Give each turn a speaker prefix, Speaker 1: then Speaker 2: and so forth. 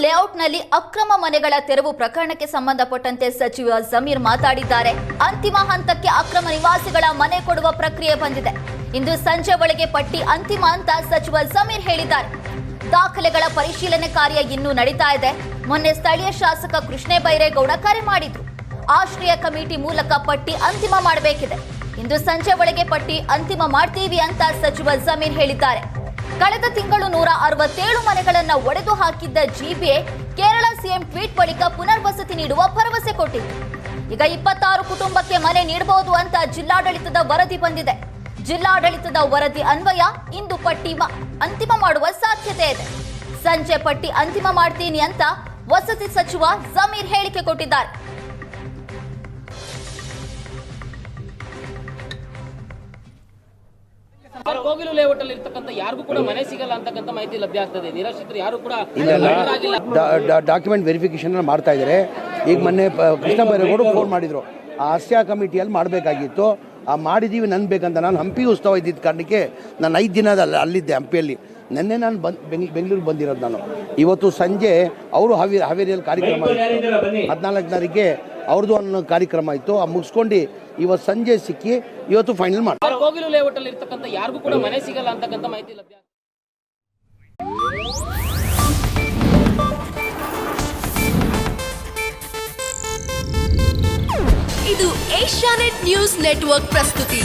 Speaker 1: ಲೇಔಟ್ನಲ್ಲಿ ಅಕ್ರಮ ಮನೆಗಳ ತೆರವು ಪ್ರಕರಣಕ್ಕೆ ಸಂಬಂಧಪಟ್ಟಂತೆ ಸಚಿವ ಜಮೀರ್ ಮಾತಾಡಿದ್ದಾರೆ. ಅಂತಿಮ ಹಂತಕ್ಕೆ ಅಕ್ರಮ ನಿವಾಸಿಗಳ ಮನೆ ಕೊಡುವ ಪ್ರಕ್ರಿಯೆ ಬಂದಿದೆ. ಇಂದು ಸಂಜೆ ಒಳಗೆ ಪಟ್ಟಿ ಅಂತಿಮ ಅಂತ ಸಚಿವ ಜಮೀರ್ ಹೇಳಿದ್ದಾರೆ. ದಾಖಲೆಗಳ ಪರಿಶೀಲನೆ ಕಾರ್ಯ ಇನ್ನೂ ನಡೀತಾ ಇದೆ. ಮೊನ್ನೆ ಸ್ಥಳೀಯ ಶಾಸಕ ಕೃಷ್ಣೇ ಬೈರೇಗೌಡ ಕರೆ ಮಾಡಿದ್ರು. ಆಶ್ರಯ ಕಮಿಟಿ ಮೂಲಕ ಪಟ್ಟಿ ಅಂತಿಮ ಮಾಡಬೇಕಿದೆ. ಇಂದು ಸಂಜೆ ಒಳಗೆ ಪಟ್ಟಿ ಅಂತಿಮ ಮಾಡ್ತೀವಿ ಅಂತ ಸಚಿವ ಜಮೀರ್ ಹೇಳಿದ್ದಾರೆ. ಕಳೆದ ತಿಂಗಳು 167 ಮನೆಗಳನ್ನು ಒಡೆದು ಹಾಕಿದ್ದ ಜಿಬಿಎ ಕೇರಳ ಸಿಎಂ ಟ್ವೀಟ್ ಬಳಿಕ ಪುನರ್ವಸತಿ ನೀಡುವ ಭರವಸೆ ಕೊಟ್ಟಿತ್ತು. ಈಗ 26 ಕುಟುಂಬಕ್ಕೆ ಮನೆ ನೀಡಬಹುದು ಅಂತ ಜಿಲ್ಲಾಡಳಿತದ ವರದಿ ಬಂದಿದೆ. ಜಿಲ್ಲಾಡಳಿತದ ವರದಿ ಅನ್ವಯ ಇಂದು ಪಟ್ಟಿ ಅಂತಿಮ ಮಾಡುವ ಸಾಧ್ಯತೆ ಇದೆ. ಸಂಜೆ ಪಟ್ಟಿ ಅಂತಿಮ ಮಾಡ್ತೀನಿ ಅಂತ ವಸತಿ ಸಚಿವ ಜಮೀರ್ ಹೇಳಿಕೆ ಕೊಟ್ಟಿದ್ದಾರೆ.
Speaker 2: ಕೋಗಿಲು ಲೇಔಟ್ ಅಲ್ಲಿ ಇರ್ತಕ್ಕಂಥ ಯಾರಿಗೂ ಕೂಡ ಮನೆ ಸಿಗಲ್ಲ ಅಂತಕ್ಕಂಥ ಮಾಹಿತಿ ಲಭ್ಯ ಆಗ್ತದೆ. ನಿರಾಶ್ರಿತರು ಯಾರು ಕೂಡ
Speaker 3: ಡಾಕ್ಯುಮೆಂಟ್ ವೆರಿಫಿಕೇಶನ್ ಮಾಡ್ತಾ ಇದ್ದಾರೆ. ಈಗ ಮೊನ್ನೆ ಕೃಷ್ಣ ಬೈರೇಗೌಡ ಫೋನ್ ಮಾಡಿದ್ರು, ಆ ಆಶ್ರಯ ಕಮಿಟಿಯಲ್ಲಿ ಮಾಡಬೇಕಾಗಿತ್ತು, ಮಾಡಿದ್ದೀವಿ ಬೇಕಂತ. ನಾನು ಹಂಪಿ ಉತ್ಸವ ಇದ್ದಿದ್ದ ಕಾರಣಕ್ಕೆ ನಾನು 5 ದಿನ ಅಲ್ಲಿದ್ದೆ ಹಂಪಿಯಲ್ಲಿ. ನಿನ್ನೆ ನಾನು ಬೆಂಗಳೂರಿಗೆ ಬಂದಿರೋದು. ನಾನು ಇವತ್ತು ಸಂಜೆ ಅವರು ಹಾವೇರಿಯಲ್ಲಿ ಕಾರ್ಯಕ್ರಮ 14 ಅವ್ರದ್ದು ಒಂದು ಕಾರ್ಯಕ್ರಮ ಇತ್ತು, ಮುಗಿಸ್ಕೊಂಡು ಇವತ್ತು ಸಂಜೆ ಸಿಕ್ಕಿ ಇವತ್ತು ಫೈನಲ್ ಮಾಡಿ.
Speaker 2: ಕೋಗಿಲು ಲೇಔಟ್ ಅಲ್ಲಿ ಇರ್ತಕ್ಕಂಥ ಯಾರಿಗೂ ಕೂಡ ಮನೆ ಸಿಗಲ್ಲ ಅಂತಕ್ಕಂಥ ಮಾಹಿತಿ ಲಭ್ಯ.
Speaker 4: ಇದು ಏಷ್ಯಾನೆಟ್ ನ್ಯೂಸ್ ನೆಟ್ವರ್ಕ್ ಪ್ರಸ್ತುತಿ.